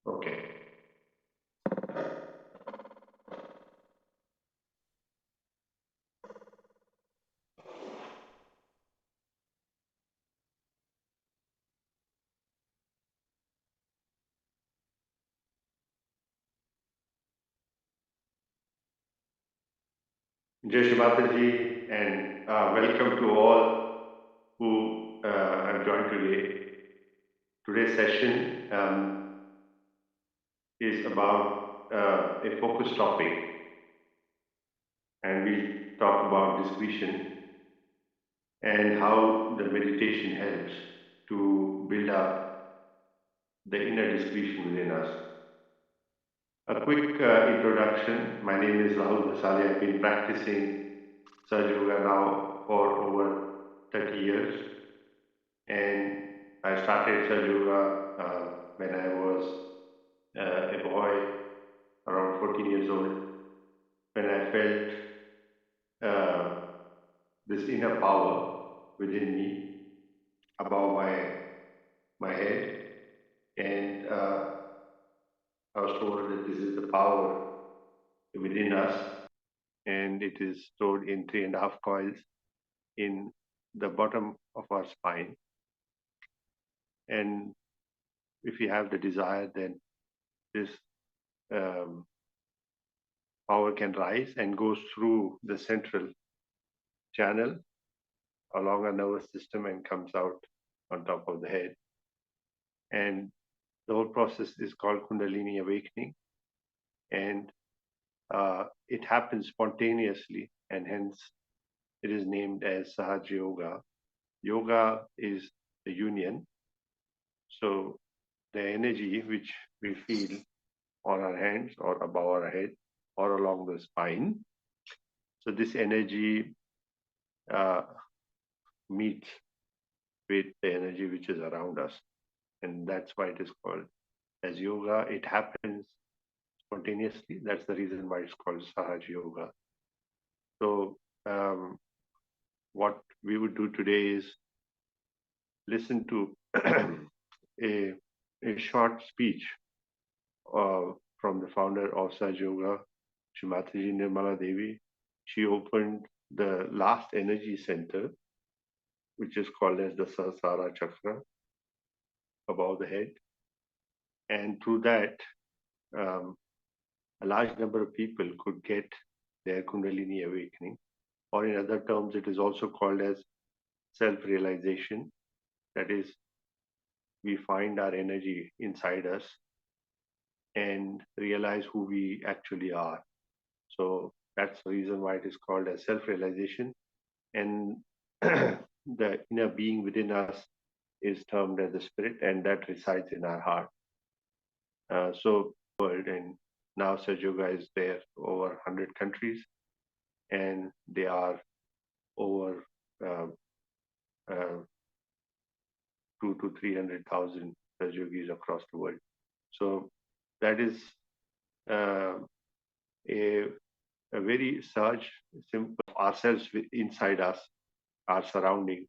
Okay. Jai Shri Mataji, and welcome to all who have joined today. Today's session is about a focused topic, and we'll talk about discretion and how the meditation helps to build up the inner discretion within us. A quick introduction. My name is Rahul Vasali. I've been practicing Sahaja Yoga now for over 30 years. And I started Sahaja Yoga when I was a boy, around 14 years old, when I felt this inner power within me above my head. And I was told that this is the power within us, and it is stored in 3.5 coils in the bottom of our spine. And if you have the desire, then this um, power can rise and goes through the central channel along our nervous system and comes out on top of the head. And the whole process is called Kundalini awakening. And it happens spontaneously, and hence it is named as Sahaja Yoga. Yoga is the union. So the energy which we feel on our hands or above our head or along the spine. So this energy meets with the energy which is around us. And that's why it is called as yoga. It happens spontaneously. That's the reason why it's called Sahaja Yoga. So what we would do today is listen to a short speech from the founder of Sahaja Yoga, Shri Mataji Nirmala Devi. She opened the last energy center, which is called as the Sahasrara Chakra above the head. And through that, a large number of people could get their Kundalini awakening, or in other terms, it is also called as self-realization. That is, we find our energy inside us and realize who we actually are. So that's the reason why it is called as self-realization. And the inner being within us is termed as the spirit, and that resides in our heart. So world, and now Sahaja Yoga is there over 100 countries, and they are over uh, 2 to 300,000 Sahaja Yogis across the world. So that is a very surge simple ourselves inside us, our surrounding,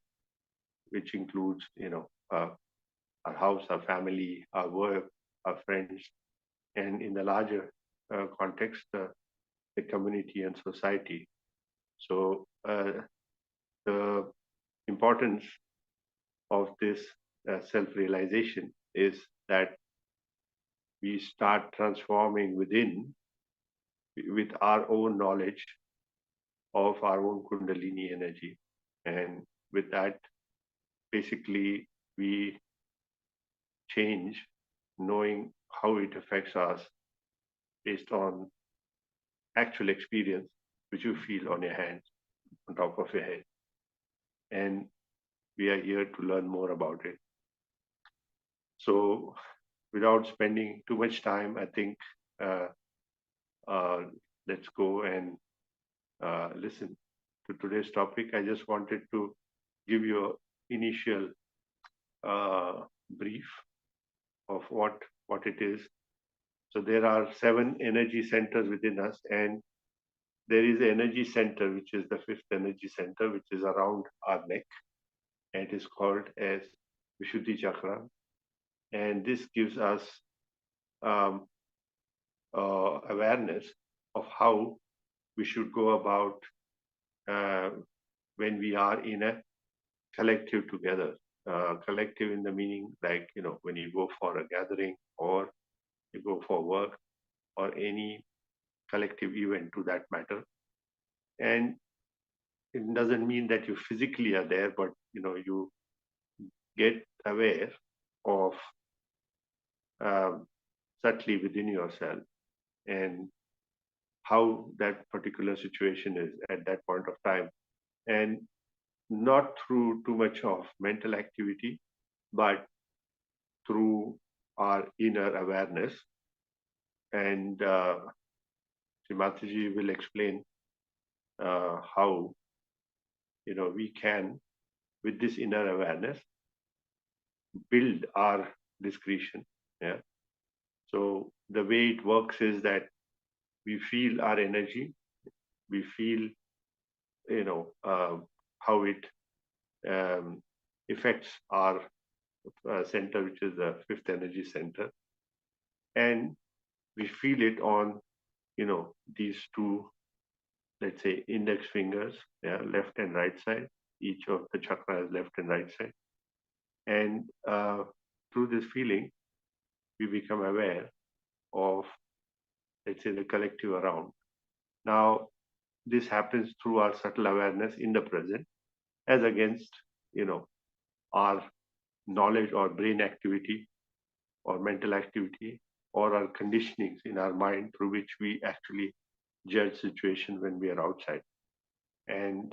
which includes our house, our family, our work, our friends, and in the larger context, the community and society. So the importance of this self-realization is that we start transforming within with our own knowledge of our own Kundalini energy. And with that, basically, we change knowing how it affects us based on actual experience, which you feel on your hands, on top of your head. And we are here to learn more about it. So without spending too much time, I think let's go and listen to today's topic. I just wanted to give you an initial brief of what it is. So there are 7 energy centers within us, and there is an energy center, which is the 5th energy center, which is around our neck, and it is called as Vishuddhi Chakra. And this gives us um, awareness of how we should go about uh, when we are in a collective together. Collective in the meaning like, when you go for a gathering or you go for work or any collective event to that matter. And it doesn't mean that you physically are there, but you get aware of subtly within yourself and how that particular situation is at that point of time, and not through too much of mental activity, but through our inner awareness. And Srimataji will explain how we can, with this inner awareness, build our discretion. Yeah. So the way it works is that we feel our energy, we feel how it um, affects our center, which is the fifth energy center, and we feel it on these two, let's say, index fingers, yeah, left and right side. Each of the chakras, left and right side, and through this feeling, we become aware of, let's say, the collective around. Now, this happens through our subtle awareness in the present, as against our knowledge or brain activity or mental activity or our conditionings in our mind through which we actually judge situation when we are outside. And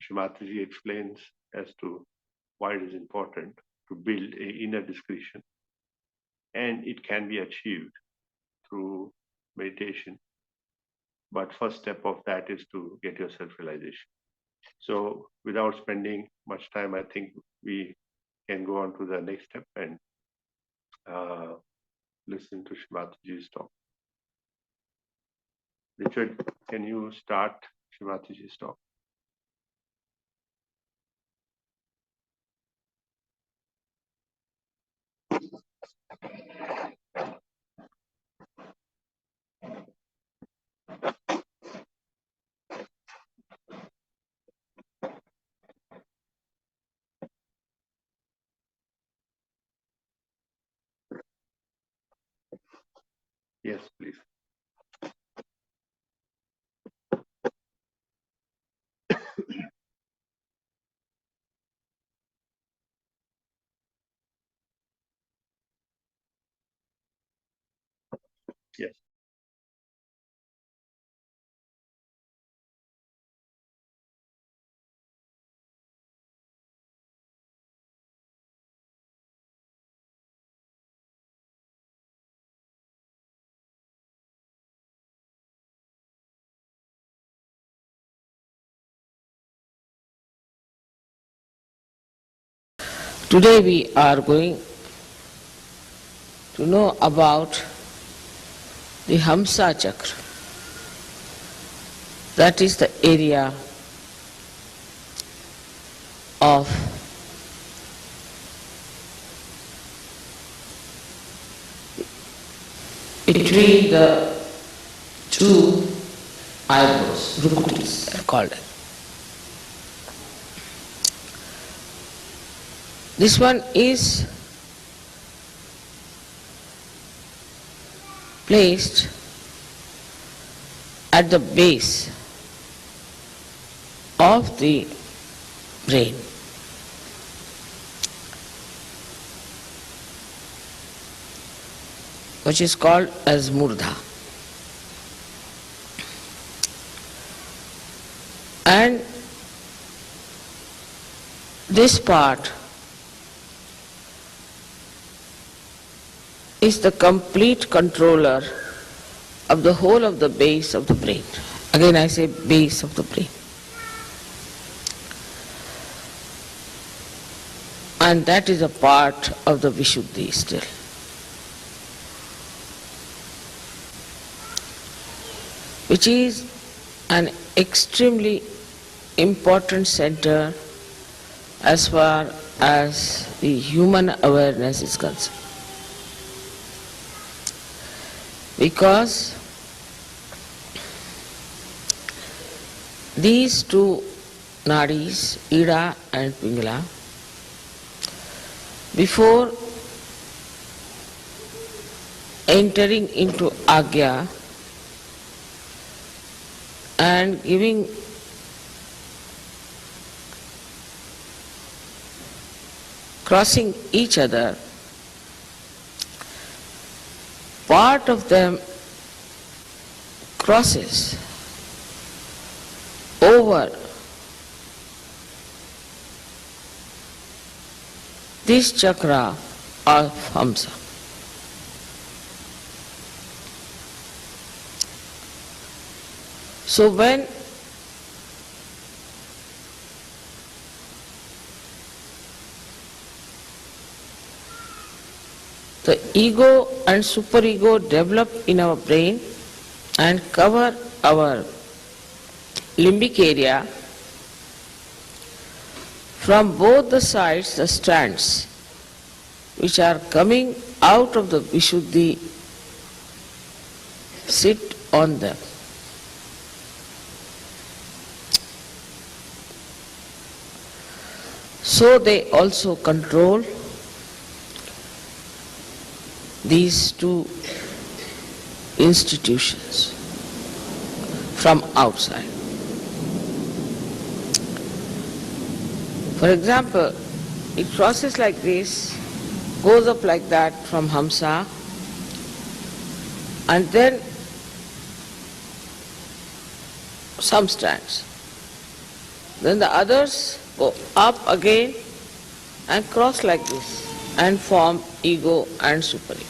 Shimataji explains as to why it is important to build a inner discretion, and it can be achieved through meditation. But first step of that is to get your self-realization. So without spending much time, I think we can go on to the next step and listen to Shimataji's talk. Richard, can you start Shimataji's talk? Yes, please. Yes. Today we are going to know about the Hamsa Chakra. That is the area of between the two eyebrows, rukutis are called. This one is placed at the base of the brain. Which is called as Murdha. And this part is the complete controller of the whole of the base of the brain. Again I say base of the brain. And that is a part of the Vishuddhi still. Which is an extremely important center as far as the human awareness is concerned. because these two nadis, Ida and Pingala, before entering into Agya and giving crossing each other, part of them crosses over this chakra of Hamsa. So when the ego and superego develop in our brain and cover our limbic area, from both the sides the strands which are coming out of the Vishuddhi sit on them. So they also control these two institutions from outside. For example, it crosses like this, goes up like that from Hamsa, and then some strands. Then the others go up again and cross like this and form ego and superego.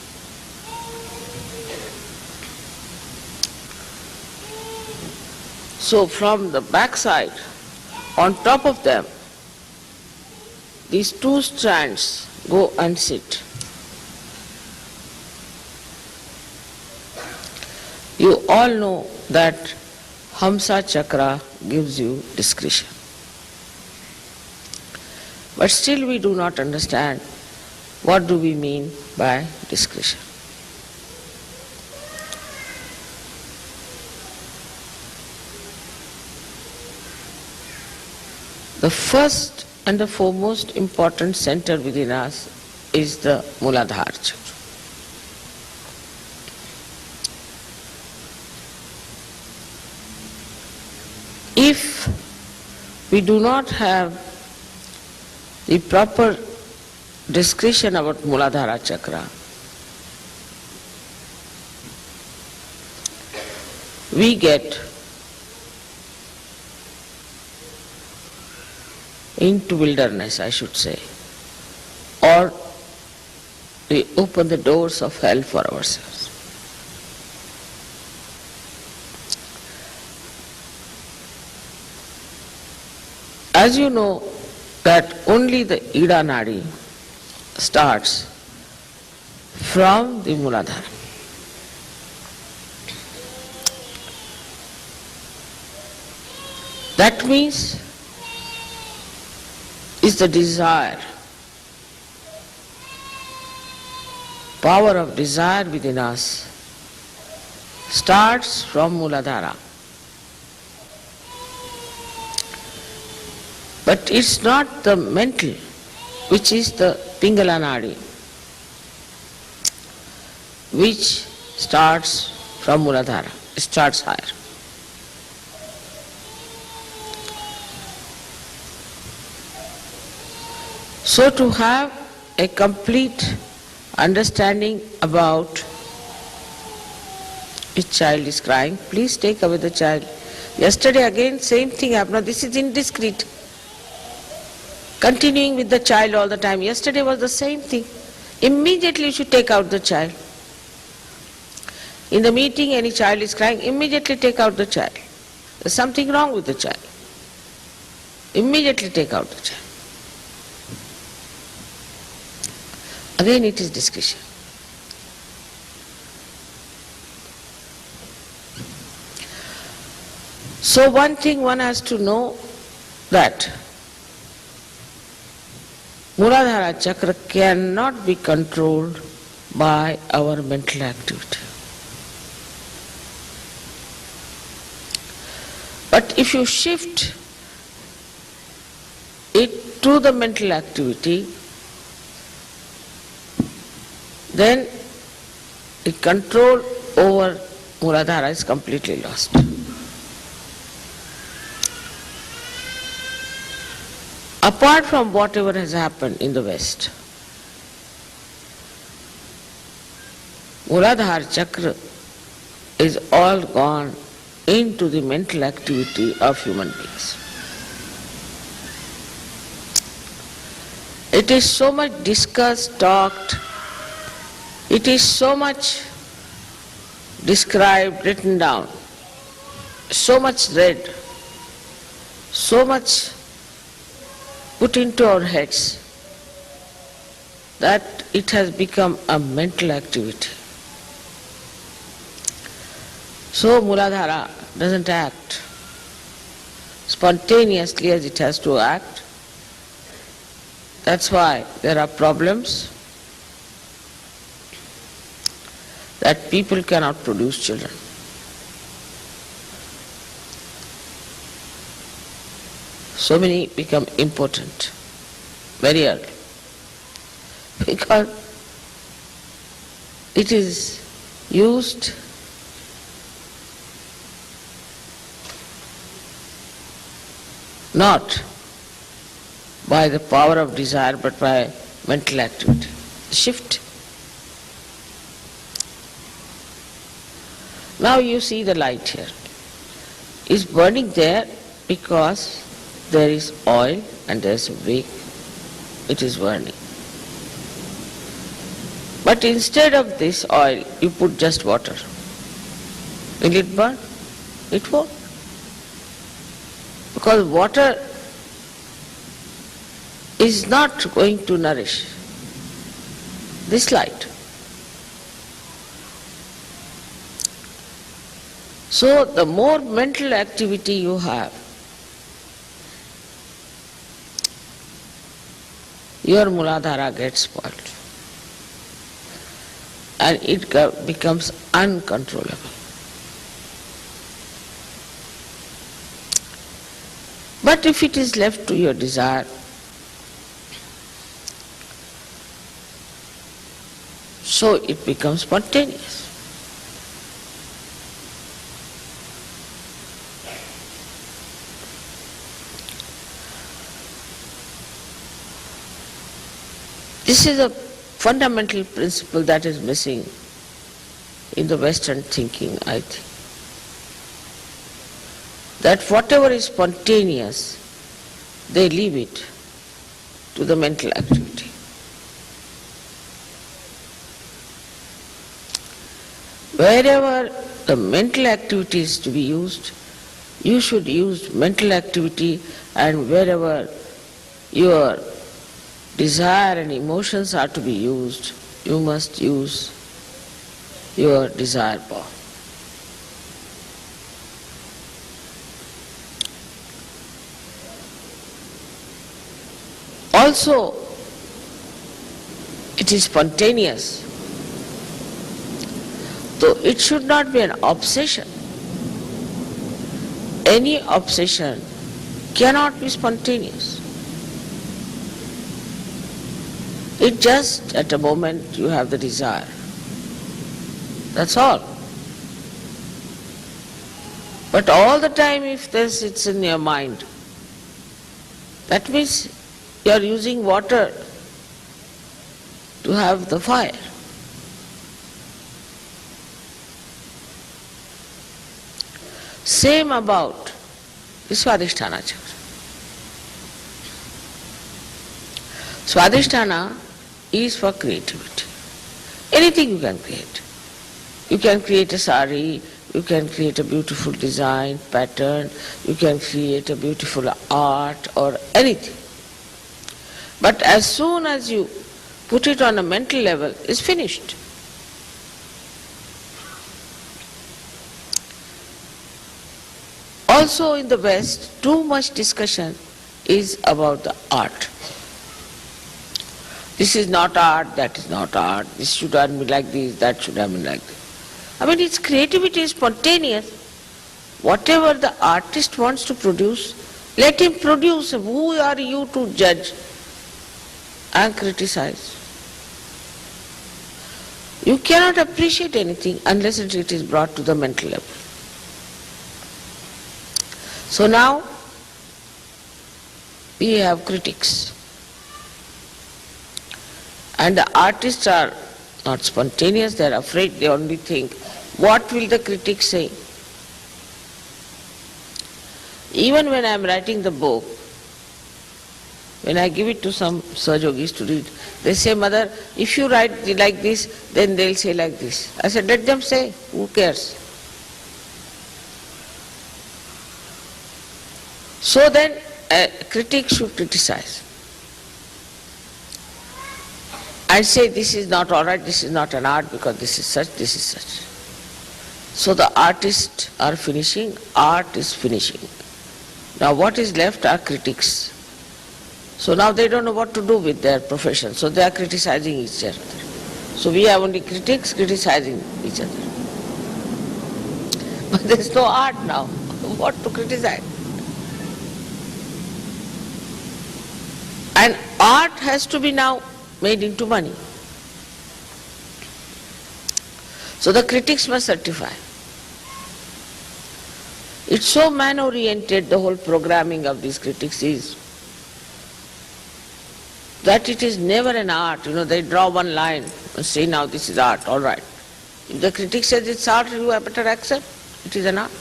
So from the backside, on top of them, these two strands go and sit. You all know that Hamsa chakra gives you discretion. But still we do not understand what do we mean by discretion. The first and the foremost important center within us is the Muladhara chakra. If we do not have the proper discretion about Muladhara chakra, we get into wilderness, I should say, or we open the doors of hell for ourselves. As you know that only the Ida Nadi starts from the Muladhara. That means is the desire, power of desire within us starts from Muladhara. But it's not the mental, which is the Pingala Nadi, which starts from Muladhara, it starts higher. So to have a complete understanding about which child is crying, please take away the child. Yesterday again same thing happened. Now this is indiscreet. Continuing with the child all the time. Yesterday was the same thing. Immediately you should take out the child. In the meeting any child is crying, immediately take out the child. There's something wrong with the child. Immediately take out the child. Again it is discretion. So one thing one has to know that Muladhara chakra cannot be controlled by our mental activity. if you shift it to the mental activity, then the control over Muladhara is completely lost. Apart from whatever has happened in the West, Muladhara Chakra is all gone into the mental activity of human beings. It is so much discussed, talked, it is so much described, written down, so much read, so much put into our heads that it has become a mental activity. So Muladhara doesn't act spontaneously as it has to act. That's why there are problems that people cannot produce children. So many become impotent very early because it is used not by the power of desire but by mental activity. Shift. Now you see the light here. It's burning there because there is oil and there is a wick. It is burning. But instead of this oil, you put just water. Will it burn? It won't. Because water is not going to nourish this light. So the more mental activity you have, your Muladhara gets spoiled and it becomes uncontrollable. But if it is left to your desire, so it becomes spontaneous. This is a fundamental principle that is missing in the Western thinking, I think. That whatever is spontaneous, they leave it to the mental activity. Wherever the mental activity is to be used, you should use mental activity, and wherever your desire and emotions are to be used, you must use your desire power. Also, it is spontaneous, though it should not be an obsession. Any obsession cannot be spontaneous. It just at a moment you have the desire. That's all. But all the time if it's in your mind, that means you are using water to have the fire. Same about the Swadhisthana chakra. Swadhisthana is for creativity. Anything you can create. You can create a sari, you can create a beautiful design, pattern, you can create a beautiful art or anything. But as soon as you put it on a mental level, it's finished. Also in the West, too much discussion is about the art. This is not art, that is not art, this should have been like this, that should have been like this. I mean, its creativity is spontaneous, Whatever the artist wants to produce, let him produce. Who are you to judge and criticize? You cannot appreciate anything unless it is brought to the mental level. So now we have critics. And the artists are not spontaneous, they are afraid, they only think, what will the critics say? Even when I am writing the book, when I give it to some Sahajogis to read, they say, Mother, if you write like this, then they'll say like this. I said, let them say, who cares? So then, a critic should criticize. I say this is not all right, this is not an art because this is such, this is such. So the artists are finishing, art is finishing. Now what is left are critics. So now they don't know what to do with their profession, so they are criticizing each other. So we have only critics criticizing each other. But there is no art now. What to criticize? And art has to be now made into money. So the critics must certify. It's so man-oriented, the whole programming of these critics is, that it is never an art. They draw one line and say, now this is art, all right. If the critic says it's art, you have better accept it is an art.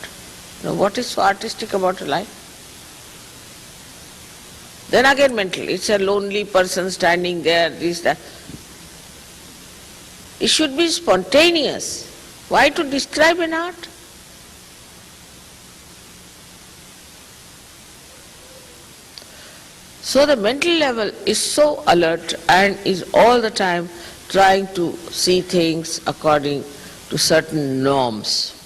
What is so artistic about a life? Then again mental, it's a lonely person standing there, this, that. It should be spontaneous. Why to describe an art? So the mental level is so alert and is all the time trying to see things according to certain norms.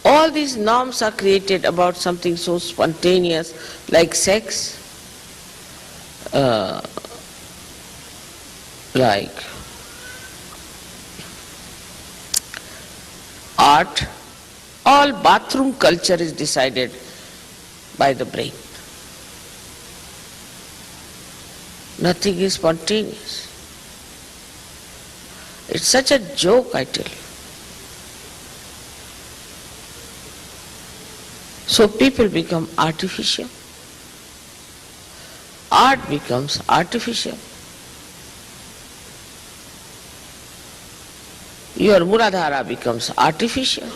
All these norms are created about something so spontaneous like sex, like art. All bathroom culture is decided by the brain. Nothing is spontaneous. It's such a joke, I tell you. So people become artificial. Art becomes artificial. Your Muladhara becomes artificial.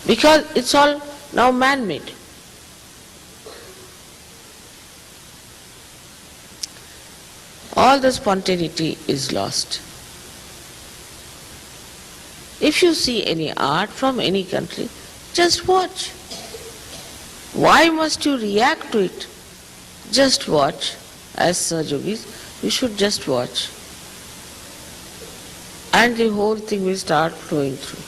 Because it's all now man-made. All the spontaneity is lost. If you see any art from any country, just watch. Why must you react to it? Just watch. As Sahajogis, you should just watch. And the whole thing will start flowing through.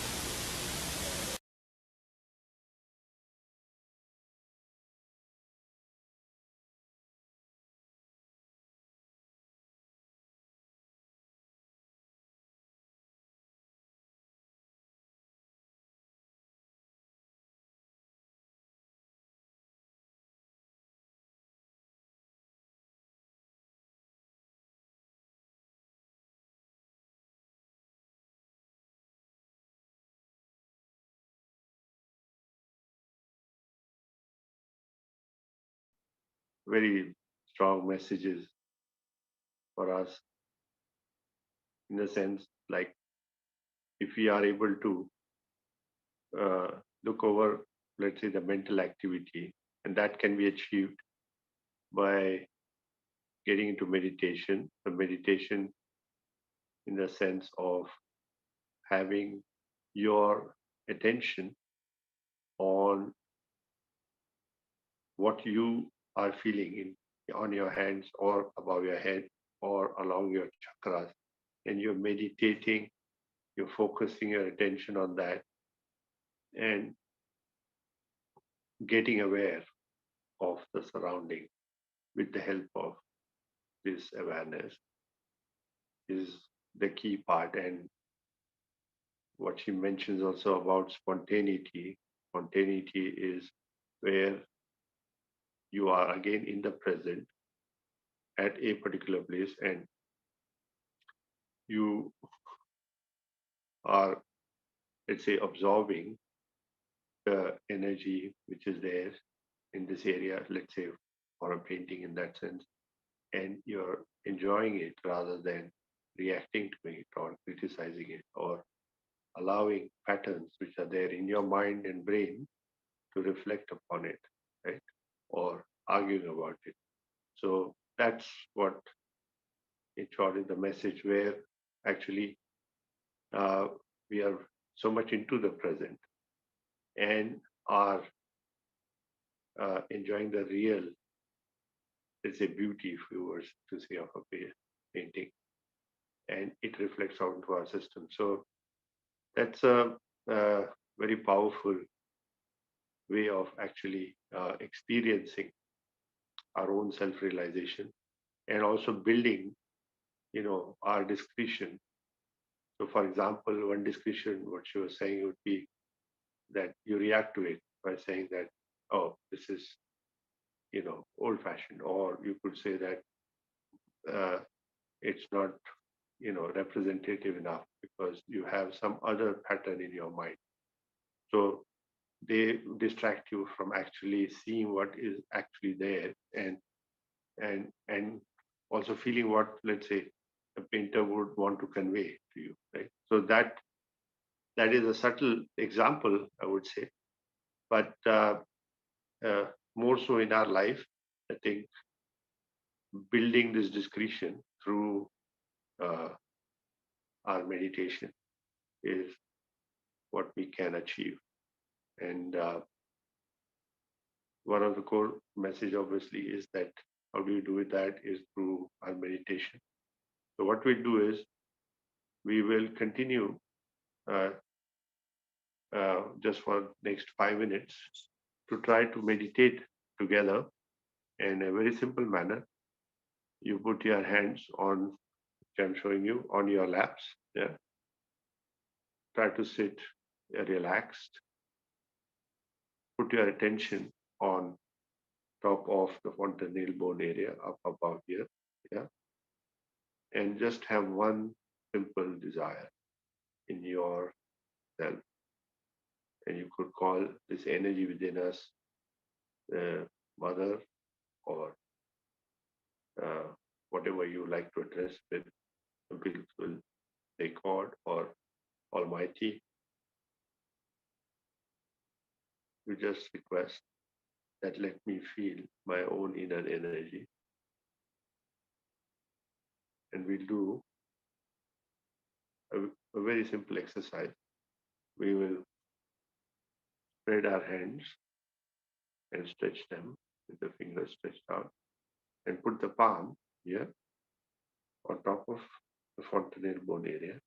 Very strong messages for us, in a sense, like if we are able to uh, look over, let's say, the mental activity, and that can be achieved by getting into meditation. The meditation, in the sense of having your attention on what you are feeling in on your hands or above your head or along your chakras, and you're meditating, you're focusing your attention on that and getting aware of the surrounding with the help of this awareness is the key part. And what she mentions also about spontaneity. Spontaneity is where you are again in the present at a particular place, and you are, let's say, absorbing the energy which is there in this area, let's say, for a painting in that sense, and you're enjoying it rather than reacting to it or criticizing it or allowing patterns which are there in your mind and brain to reflect upon it, right? Or arguing about it. So that's what, in short, is the message where actually uh, we are so much into the present and are enjoying the real, let's say, beauty, if we were to say, of a painting, and it reflects out into our system. So that's a very powerful way of actually experiencing our own self-realization and also building, our discretion. So, for example, one discretion, what she was saying would be that you react to it by saying that, oh, this is, old-fashioned, or you could say that uh, it's not, representative enough because you have some other pattern in your mind. So they distract you from actually seeing what is actually there, and also feeling what, let's say, a painter would want to convey to you, right? So that is a subtle example, I would say, but uh, more so in our life, I think building this discretion through uh, our meditation is what we can achieve. And one of the core message, obviously, is that how do you do that is through our meditation. So what we do is we will continue uh, just for next 5 minutes to try to meditate together in a very simple manner. You put your hands on, which I'm showing you, on your laps. Yeah. Try to sit relaxed. Put your attention on top of the fontanelle bone area up above here. Yeah. And just have one simple desire in yourself. And you could call this energy within us mother, or uh, whatever you like to address with. Some people will say God or Almighty. You just request that let me feel my own inner energy. And we'll do a very simple exercise. We will spread our hands and stretch them with the fingers stretched out and put the palm here on top of the fontanelle bone area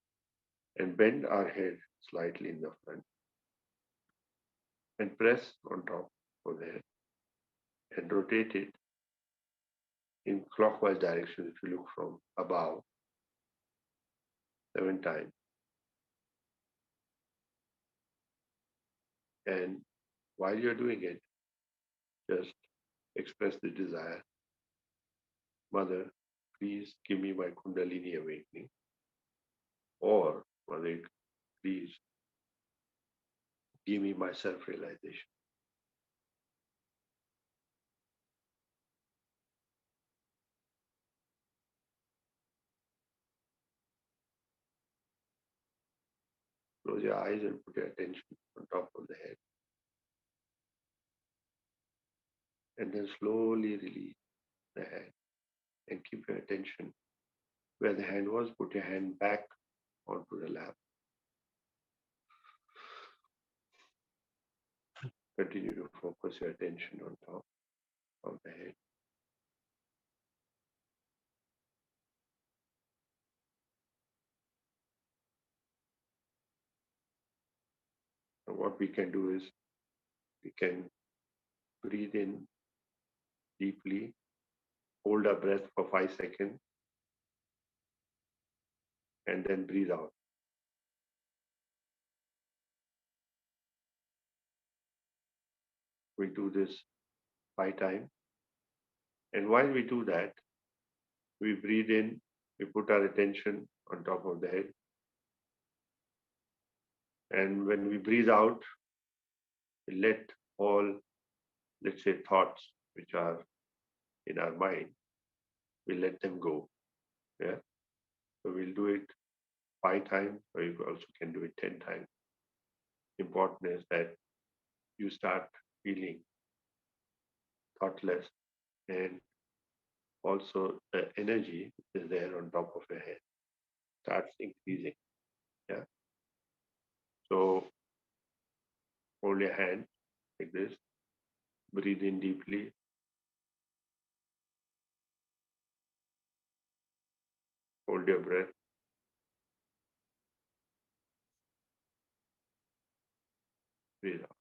and bend our head slightly in the front and press on top of the head and rotate it in clockwise direction. If you look from above 7 times, and while you're doing it, just express the desire, Mother, please give me my Kundalini awakening, or Mother, please give me my self-realization. Close your eyes and put your attention on top of the head, and then slowly release the hand and keep your attention where the hand was. Put your hand back onto the lap. Continue to focus your attention on top of the head. And what we can do is we can breathe in deeply, hold our breath for 5 seconds, and then breathe out. We do this 5 times. And while we do that, we breathe in, we put our attention on top of the head. And when we breathe out, we let all, let's say, thoughts which are in our mind, we let them go. Yeah. So we'll do it 5 times, or you also can do it 10 times. Important is that you start feeling thoughtless, and also the energy which is there on top of your head starts increasing. Yeah. So hold your hand like this, breathe in deeply, hold your breath, breathe out.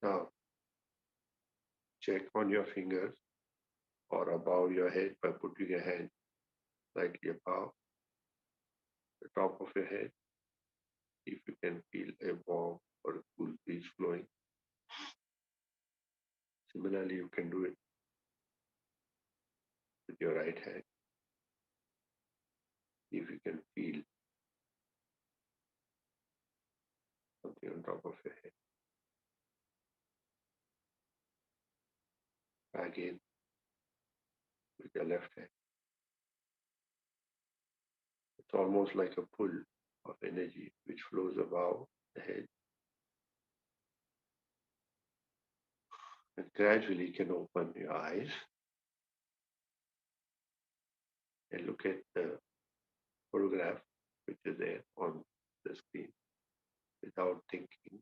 Now check on your fingers or above your head by putting your hand slightly above the top of your head. If you can feel a warm or a cool breeze flowing. Similarly, you can do it with your right hand. If you can feel something on top of your head. Again, with your left hand. It's almost like a pull of energy which flows above the head and gradually can open your eyes and look at the photograph which is there on the screen without thinking.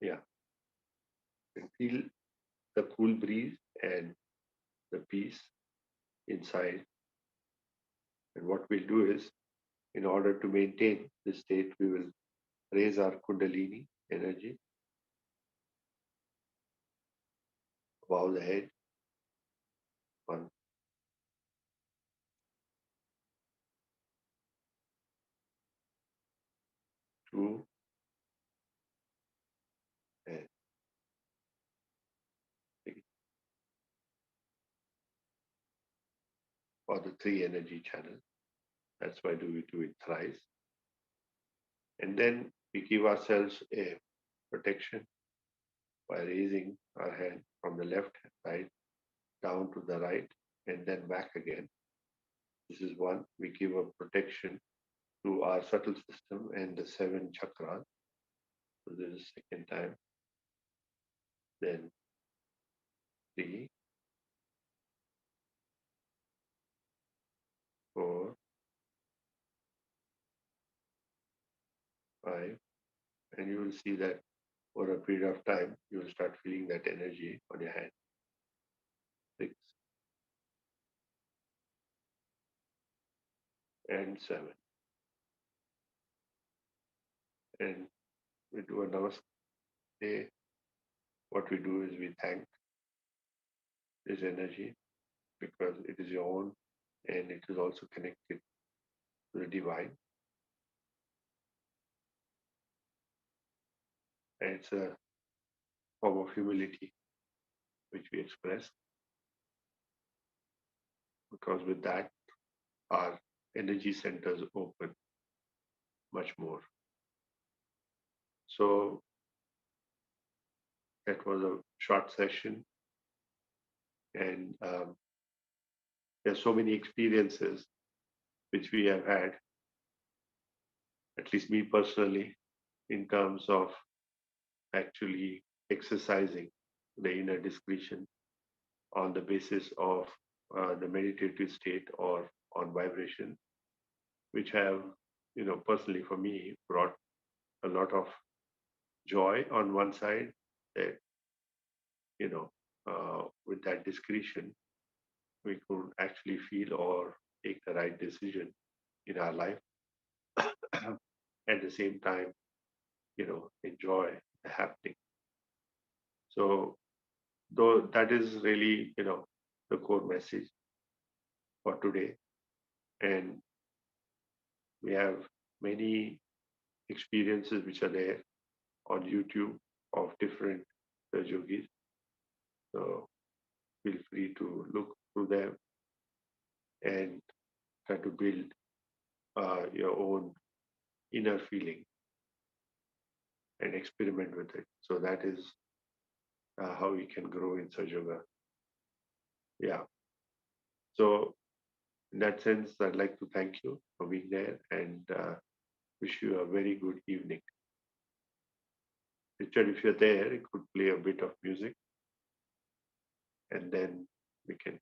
Yeah, and feel the cool breeze and the peace inside. And what we'll do is, in order to maintain this state, we will raise our Kundalini energy above the head. One, two, and three. For the three energy channels. That's why we do it thrice. And then we give ourselves a protection by raising our hand from the left side down to the right and then back again. This is one. We give a protection to our subtle system and the seven chakras. So this is second time. Then three, four, five, and you will see that over a period of time, you will start feeling that energy on your hand. Six and seven. And we do a namaste. What we do is we thank this energy because it is your own and it is also connected to the divine. And it's a form of humility which we express because with that, our energy centers open much more. So that was a short session, and there's so many experiences which we have had, at least me personally, in terms of actually exercising the inner discretion on the basis of the meditative state or on vibration, which have, personally for me, brought a lot of joy on one side that, with that discretion, we could actually feel or take the right decision in our life. At the same time, enjoy the happening. So, though that is really, the core message for today. And we have many experiences which are there on YouTube of different yogis. So feel free to look through them and try to build your own inner feeling and experiment with it. So that is how we can grow in Sahaja Yoga. Yeah. So in that sense, I'd like to thank you for being there and wish you a very good evening. Richard, if you're there, you could play a bit of music and then we can